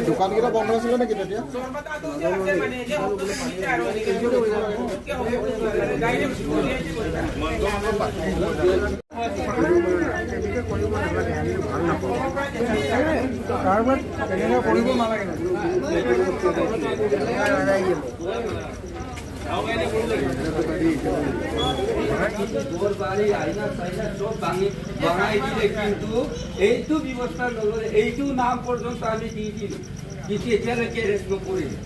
দোকানকেইটা বন্ধ আছিলে নেকি তেতিয়া? কাৰোবাৰ তেনেকৈ কৰিব নালাগে। কিন্তু এইটো ব্যৱস্থা নললে এইটো নাম পৰ্যন্ত আমি দি দিলোঁ কিন্তু এতিয়ালৈকে ৰেষ্ট নকৰিলে।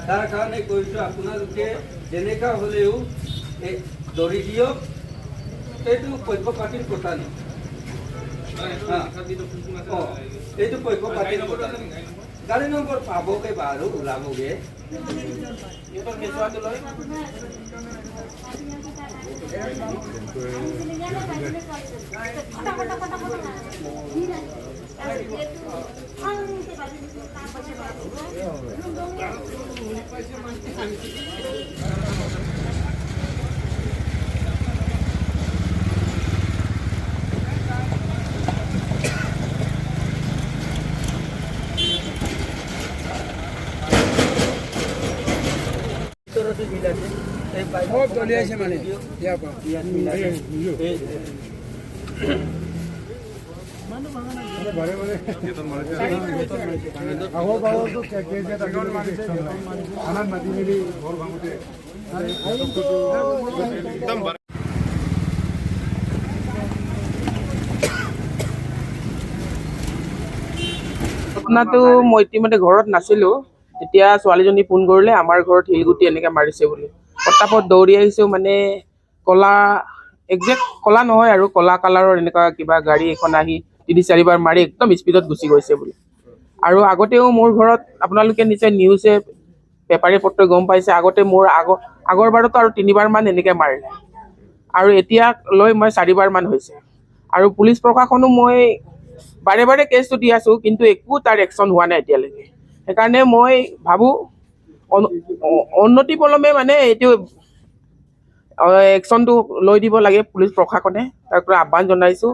তাৰ কাৰণে কৈছোঁ আপোনালোকে যেনেকুৱা হ'লেও এই ধৰি দিয়ক, এইটো পক্ষপাতিৰ কথা নেকি? এইটো পক্ষপাতিৰ কথা। গাড়ী নম্বৰ পাবগে বাৰু, ওলাবগে। সব দলিয়াইছে মানে ইয়াৰ পৰা ঘটনাটো মই ইতিমধ্যে ঘৰত নাছিলোঁ। তেতিয়া ছোৱালীজনী ফোন কৰিলে আমাৰ ঘৰত শিলগুটি এনেকৈ মাৰিছে বুলি। পটাপট দৌৰি আহিছোঁ, মানে ক'লা একজেক্ট ক'লা নহয় আৰু ক'লা কালাৰৰ এনেকুৱা কিবা গাড়ী এখন আহি ৩-৪বাৰ মাৰি একদম স্পীডত গুচি গৈছে বুলি। আৰু আগতেও মোৰ ঘৰত আপোনালোকে নিশ্চয় নিউজে পেপাৰে পত্ৰই গম পাইছে, আগতে মোৰ আগৰবাৰতো আৰু 3বাৰমান এনেকৈ মাৰিলে। আৰু এতিয়া লৈ মই 4বাৰমান হৈছে। আৰু পুলিচ প্ৰশাসনো মই বাৰে বাৰে কেছটো দি আছোঁ, কিন্তু একো তাৰ একশ্যন হোৱা নাই এতিয়ালৈকে। সেইকাৰণে মই ভাবোঁ অনতি পলমে মানে এইটো একশ্যনটো লৈ দিব লাগে পুলিচ প্ৰশাসনে। তাৰ পৰা আহ্বান জনাইছোঁ,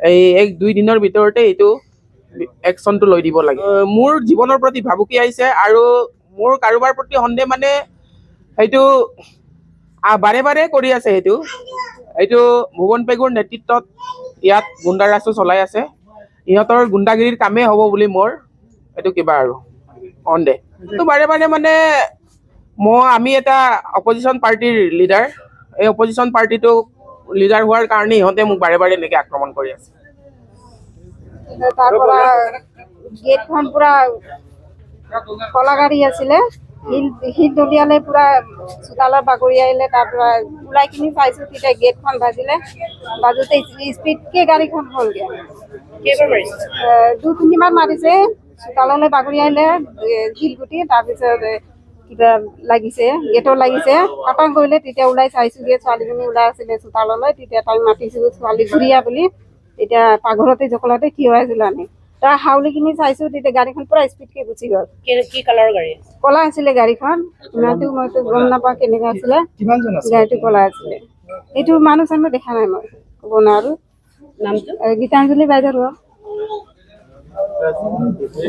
এই 1-2 দিনৰ ভিতৰতে এইটো একশ্যনটো লৈ দিব লাগে। মোৰ জীৱনৰ প্ৰতি ভাবুকি আহিছে আৰু মোৰ কাৰোবাৰ প্ৰতি সন্দেহ মানে সেইটো বাৰে বাৰে কৰি আছে। এইটো ভুৱন পেগুৰ নেতৃত্বত ইয়াত গুণ্ডাৰাজটো চলাই আছে। ইহঁতৰ গুণ্ডাগিৰিৰ কামেই হ'ব বুলি মোৰ এইটো কিবা আৰু সন্দেহ। এইটো বাৰে বাৰে মানে আমি এটা অপজিশ্যন পাৰ্টিৰ লিডাৰ, এই অপজিশ্যন পাৰ্টিটো লিডাৰ হোৱাৰ কাৰণে ইহঁতে মোক বাৰে বাৰে এনেকৈ আক্ৰমণ কৰি আছে। তাৰ পৰা গেটখন পুৰা কলা গাড়ী আছিলে, শিল দলিয়ালে, পুৰা চোতালত বাগৰি আহিলে। তাৰ পৰা ওলাই কিনি চাইছোঁ, তেতিয়া গেটখন বাজিলে। বাজোতে স্পীডকৈ গাড়ীখন হ'লগৈ। 2-3বাৰ মাৰিছে, চোতাললৈ বাগৰি আহিলে শিলগুটি। তাৰপিছত কিবা লাগিছে, গেটত লাগিছে, খাটাং কৰিলে। তেতিয়া ওলাই চাইছোঁগৈ, ছোৱালীজনী ওলাই আছিলে চোতাললৈ। তেতিয়া তাই মাতিছোঁ, ছোৱালী ঘূৰিয়া বুলি। তেতিয়া পাকঘৰতে জখলাতে থিয় আছিলোঁ আমি। তাৰ হাউলি কিনি চাইছোঁ, তেতিয়া গাড়ীখন পুৰা স্পীডকৈ গুচি গ'ল। কি কালাৰৰ গাড়ী? ক'লা আছিলে গাড়ীখন। ইমানটো মইতো গম নাপাওঁ কেনেকৈ আছিলে, গাড়ীটো ক'লা আছিলে। এইটো মানুহ চানুহ দেখা নাই, মই ক'ব নোৱাৰোঁ। গীতাঞ্জলি বাইদেউৰ ঘৰ,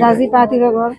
ৰাজীৱ পাতিৰৰ ঘৰ।